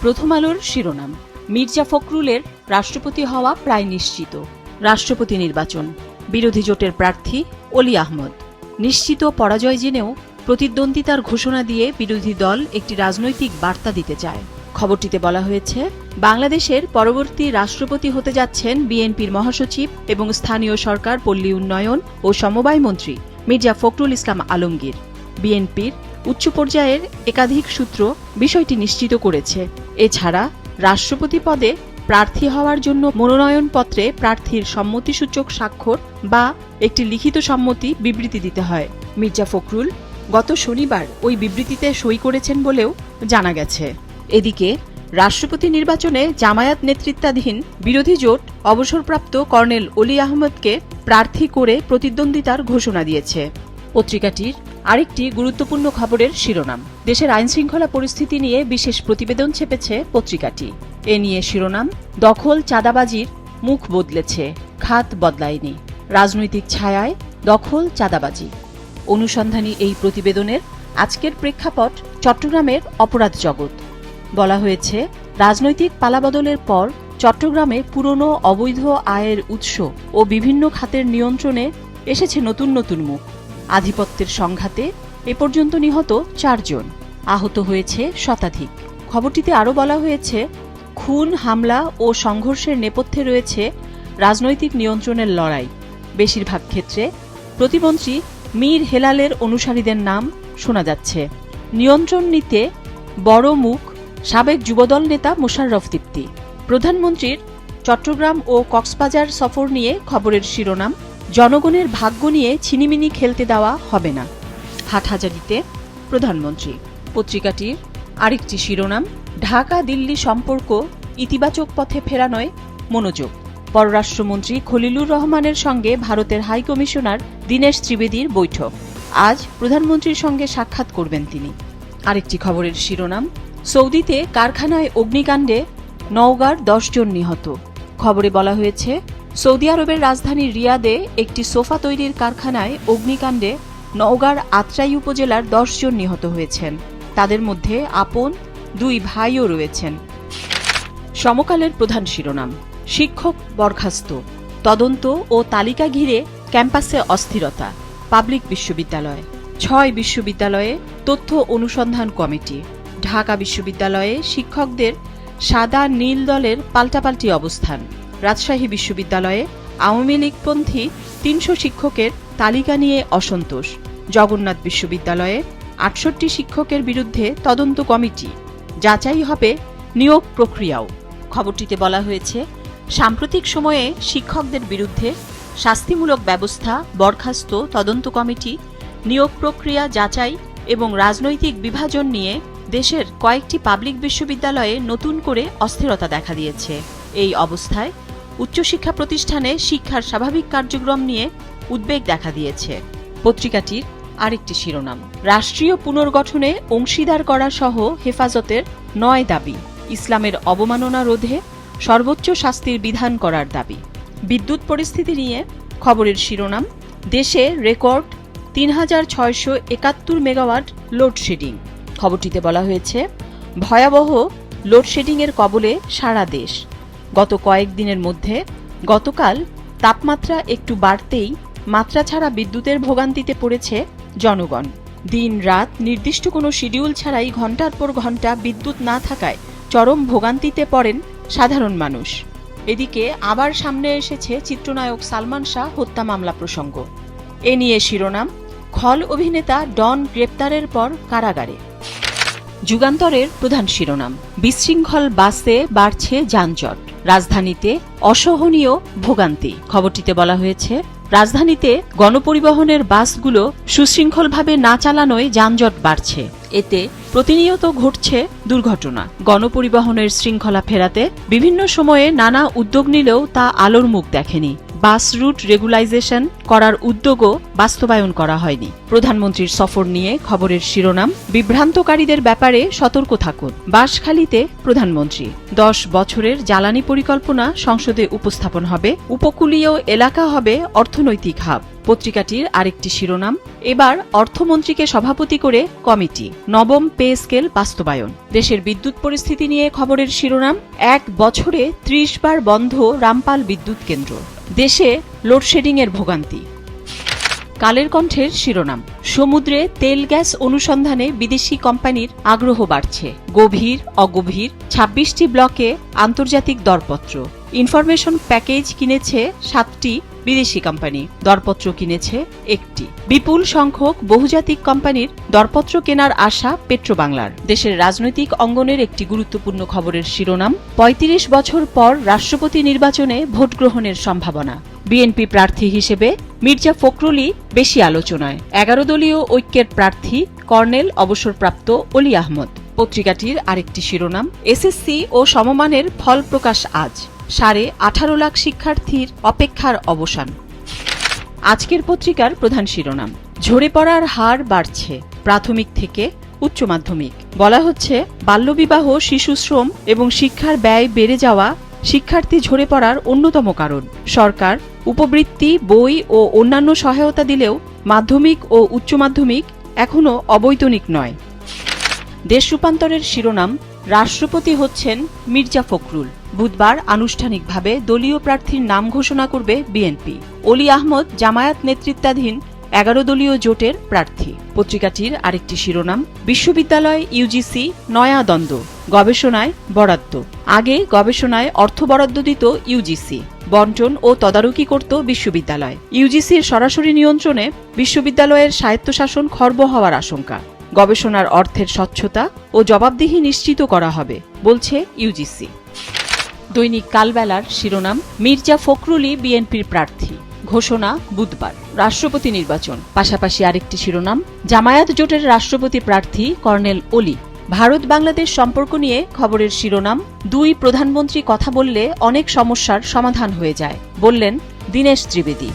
প্রথম আলোর শিরোনাম, মির্জা ফখরুলের রাষ্ট্রপতি হওয়া প্রায় নিশ্চিত। রাষ্ট্রপতি নির্বাচন, বিরোধী জোটের প্রার্থী অলি আহমদ। নিশ্চিত পরাজয় জেনেও প্রতিদ্বন্দ্বিতার ঘোষণা দিয়ে বিরোধী দল একটি রাজনৈতিক বার্তা দিতে চায়। খবরটিতে বলা হয়েছে, বাংলাদেশের পরবর্তী রাষ্ট্রপতি হতে যাচ্ছেন বিএনপির মহাসচিব এবং স্থানীয় সরকার, পল্লী উন্নয়ন ও সমবায় মন্ত্রী মির্জা ফখরুল ইসলাম আলমগীর। বিএনপির উচ্চ পর্যায়ের একাধিক সূত্র বিষয়টি নিশ্চিত করেছে। এছাড়া রাষ্ট্রপতি পদে প্রার্থী হওয়ার জন্য মনোনয়নপত্রে প্রার্থীর সম্মতিসূচক স্বাক্ষর বা একটি লিখিত সম্মতি বিবৃতি দিতে হয়। মির্জা ফখরুল গত শনিবার ওই বিবৃতিতে সই করেছেন বলেও জানা গেছে। এদিকে রাষ্ট্রপতি নির্বাচনে জামায়াত নেতৃত্বাধীন বিরোধী জোট অবসরপ্রাপ্ত কর্নেল অলি আহমদকে প্রার্থী করে প্রতিদ্বন্দ্বিতার ঘোষণা দিয়েছে। পত্রিকাটির আরেকটি গুরুত্বপূর্ণ খবরের শিরোনাম, দেশের আইনশৃঙ্খলা পরিস্থিতি নিয়ে বিশেষ প্রতিবেদন ছেপেছে পত্রিকাটি। এ নিয়ে শিরোনাম, দখল চাঁদাবাজির মুখ বদলেছে, খাত বদলায়নি, রাজনৈতিক ছায়ায় দখল চাঁদাবাজি। অনুসন্ধানী এই প্রতিবেদনের আজকের প্রেক্ষাপট চট্টগ্রামের অপরাধ জগৎ। বলা হয়েছে, রাজনৈতিক পালাবদলের পর চট্টগ্রামে পুরনো অবৈধ আয়ের উৎস ও বিভিন্ন খাতের নিয়ন্ত্রণে এসেছে নতুন নতুন মুখ। আধিপত্যের সংঘাতে এ পর্যন্ত নিহত 4 জন, আহত হয়েছে শতাধিক। খবরটিতে আরও বলা হয়েছে, খুন, হামলা ও সংঘর্ষের নেপথ্যে রয়েছে রাজনৈতিক নিয়ন্ত্রণের লড়াই। বেশিরভাগ ক্ষেত্রে প্রতিমন্ত্রী মীর হেলালের অনুসারীদের নাম শোনা যাচ্ছে। নিয়ন্ত্রণ নিতে বড় মুখ সাবেক যুবদল নেতা মোশাররফ দীপ্তি। প্রধানমন্ত্রীর চট্টগ্রাম ও কক্সবাজার সফর নিয়ে খবরের শিরোনাম, জনগণের ভাগ্য নিয়ে ছিনিমিনি খেলতে দেওয়া হবে না, হাটহাজারীতে প্রধানমন্ত্রী। পত্রিকাটির আরেকটি শিরোনাম, ঢাকা দিল্লি সম্পর্ক ইতিবাচক পথে ফেরানোয় মনোযোগ। পররাষ্ট্রমন্ত্রী খলিলুর রহমানের সঙ্গে ভারতের হাইকমিশনার দীনেশ ত্রিবেদীর বৈঠক। আজ প্রধানমন্ত্রীর সঙ্গে সাক্ষাৎ করবেন তিনি। আরেকটি খবরের শিরোনাম, সৌদিতে কারখানায় অগ্নিকাণ্ডে নওগাঁর 10 জন নিহত। খবরে বলা হয়েছে, সৌদি আরবের রাজধানী রিয়াদে একটি সোফা তৈরির কারখানায় অগ্নিকাণ্ডে নওগাঁর আত্রাই উপজেলার 10 জন নিহত হয়েছেন। তাদের মধ্যে আপন 2 ভাইও রয়েছেন। সমকালের প্রধান শিরোনাম, শিক্ষক বরখাস্ত, তদন্ত ও তালিকা ঘিরে ক্যাম্পাসে অস্থিরতা। পাবলিক বিশ্ববিদ্যালয়, 6 বিশ্ববিদ্যালয়ে তথ্য অনুসন্ধান কমিটি। ঢাকা বিশ্ববিদ্যালয়ে শিক্ষকদের সাদা নীল দলের পাল্টাপাল্টি অবস্থান। রাজশাহী বিশ্ববিদ্যালয়ে আওয়ামী লীগপন্থী 300 শিক্ষকের তালিকা নিয়ে অসন্তোষ। জগন্নাথ বিশ্ববিদ্যালয়ে 68 শিক্ষকের বিরুদ্ধে তদন্ত কমিটি, যাচাই হবে নিয়োগ প্রক্রিয়াও। খবরটিতে বলা হয়েছে, সাম্প্রতিক সময়ে শিক্ষকদের বিরুদ্ধে শাস্তিমূলক ব্যবস্থা, বরখাস্ত, তদন্ত কমিটি, নিয়োগ প্রক্রিয়া যাচাই এবং রাজনৈতিক বিভাজন নিয়ে দেশের কয়েকটি পাবলিক বিশ্ববিদ্যালয়ে নতুন করে অস্থিরতা দেখা দিয়েছে। এই অবস্থায় উচ্চশিক্ষা প্রতিষ্ঠানে শিক্ষার স্বাভাবিক কার্যক্রম নিয়ে উদ্বেগ দেখা দিয়েছে। পত্রিকাটির আরেকটি শিরোনাম, রাষ্ট্রীয় পুনর্গঠনে অংশীদার করা সহ হেফাজতের 9 দাবি। ইসলামের অবমাননা রোধে সর্বোচ্চ শাস্তির বিধান করার দাবি। বিদ্যুৎ পরিস্থিতি নিয়ে খবরের শিরোনাম, দেশে রেকর্ড 3671 মেগাওয়াট লোডশেডিং। খবরটিতে বলা হয়েছে, ভয়াবহ লোডশেডিংয়ের কবলে সারা দেশ। গত কয়েকদিনের মধ্যে গতকাল তাপমাত্রা একটু বাড়তেই মাত্রা ছাড়া বিদ্যুতের ভোগান্তিতে পড়েছে জনগণ। দিন রাত নির্দিষ্ট কোনো শিডিউল ছাড়াই ঘণ্টার পর ঘণ্টা বিদ্যুৎ না থাকায় চরম ভোগান্তিতে পড়েন সাধারণ মানুষ। এদিকে আবার সামনে এসেছে চিত্রনায়ক সালমান শাহ হত্যা মামলা প্রসঙ্গ। এ নিয়ে শিরোনাম, খল অভিনেতা ডন গ্রেপ্তারের পর কারাগারে। যুগান্তরের প্রধান শিরোনাম, বিশৃঙ্খল বাসে বাড়ছে যানজট, রাজধানীতে অসহনীয় ভোগান্তি। খবরটিতে বলা হয়েছে, রাজধানীতে গণপরিবহনের বাসগুলো সুশৃঙ্খলভাবে না চালানোয় যানজট বাড়ছে। এতে প্রতিনিয়ত ঘটছে দুর্ঘটনা। গণপরিবহনের শৃঙ্খলা ফেরাতে বিভিন্ন সময়ে নানা উদ্যোগ নিলেও তা আলোর মুখ দেখেনি। বাস রুট রেগুলাইজেশন করার উদ্যোগও বাস্তবায়ন করা হয়নি। প্রধানমন্ত্রীর সফর নিয়ে খবরের শিরোনাম, বিভ্রান্তকারীদের ব্যাপারে সতর্ক থাকুন। বাঁশখালীতে প্রধানমন্ত্রী। 10 বছরের জ্বালানি পরিকল্পনা সংসদে উপস্থাপন হবে। উপকূলীয় এলাকা হবে অর্থনৈতিক হাব। পত্রিকাটির আরেকটি শিরোনাম, এবার অর্থমন্ত্রীকে সভাপতি করে কমিটি, নবম পে স্কেল বাস্তবায়ন। দেশের বিদ্যুৎ পরিস্থিতি নিয়ে খবরের শিরোনাম, 1 বছরে 30 বার বন্ধ রামপাল বিদ্যুৎ কেন্দ্র, দেশে লোডশেডিংয়ের ভোগান্তি। কালের কণ্ঠের শিরোনাম, সমুদ্রে তেল গ্যাস অনুসন্ধানে বিদেশি কোম্পানির আগ্রহ বাড়ছে, গভীর অগভীর 26টি ব্লকে আন্তর্জাতিক দরপত্র। ইনফরমেশন প্যাকেজ কিনেছে 7টি বিদেশি কোম্পানি, দরপত্র কিনেছে 1টি। বিপুল সংখ্যক বহুজাতিক কোম্পানির দরপত্র কেনার আশা পেট্রোবাংলার। দেশের রাজনৈতিক অঙ্গনের একটি গুরুত্বপূর্ণ খবরের শিরোনাম, 35 বছর পর রাষ্ট্রপতি নির্বাচনে ভোট গ্রহণের সম্ভাবনা। বিএনপি প্রার্থী হিসেবে মির্জা ফখরুলই বেশি আলোচনায়। 11 দলীয় ঐক্যের প্রার্থী কর্নেল অবসরপ্রাপ্ত অলি আহমদ। পত্রিকাটির আরেকটি শিরোনাম, এসএসসি ও সমমানের ফল প্রকাশ আজ, 18.5 লাখ শিক্ষার্থীর অপেক্ষার অবসান। আজকের পত্রিকার প্রধান শিরোনাম, ঝরে পড়ার হার বাড়ছে প্রাথমিক থেকে উচ্চ মাধ্যমিক। বলা হচ্ছে, বাল্যবিবাহ, শিশুশ্রম এবং শিক্ষার ব্যয় বেড়ে যাওয়া শিক্ষার্থী ঝরে পড়ার অন্যতম কারণ। সরকার উপবৃত্তি, বই ও অন্যান্য সহায়তা দিলেও মাধ্যমিক ও উচ্চ মাধ্যমিক এখনও অবৈতনিক নয়। দেশ রূপান্তরের শিরোনাম, রাষ্ট্রপতি হচ্ছেন মির্জা ফখরুল। বুধবার আনুষ্ঠানিকভাবে দলীয় প্রার্থীর নাম ঘোষণা করবে বিএনপি। অলি আহমদ জামায়াত নেতৃত্বাধীন 11 দলীয় জোটের প্রার্থী। পত্রিকাটির আরেকটি শিরোনাম, বিশ্ববিদ্যালয় ইউজিসি নয়া দ্বন্দ্ব, গবেষণায় বরাদ্দ। আগে গবেষণায় অর্থ বরাদ্দ দিত ইউজিসি, বন্টন ও তদারকি করত বিশ্ববিদ্যালয়। ইউজিসির সরাসরি নিয়ন্ত্রণে বিশ্ববিদ্যালয়ের স্বায়ত্তশাসন খর্ব হওয়ার আশঙ্কা। গবেষণার অর্থের স্বচ্ছতা ও জবাবদিহি নিশ্চিত করা হবে, বলছে ইউজিসি। দৈনিক কালবেলার শিরোনাম, মির্জা ফখরুলই বিএনপির প্রার্থী, ঘোষণা বুধবার। রাষ্ট্রপতি নির্বাচন। পাশাপাশি আরেকটি শিরোনাম, জামায়াত জোটের রাষ্ট্রপতি প্রার্থী কর্নেল অলি। ভারত বাংলাদেশ সম্পর্ক নিয়ে খবরের শিরোনাম, 2 প্রধানমন্ত্রী কথা বললে অনেক সমস্যার সমাধান হয়ে যায়, বললেন দীনেশ ত্রিবেদী।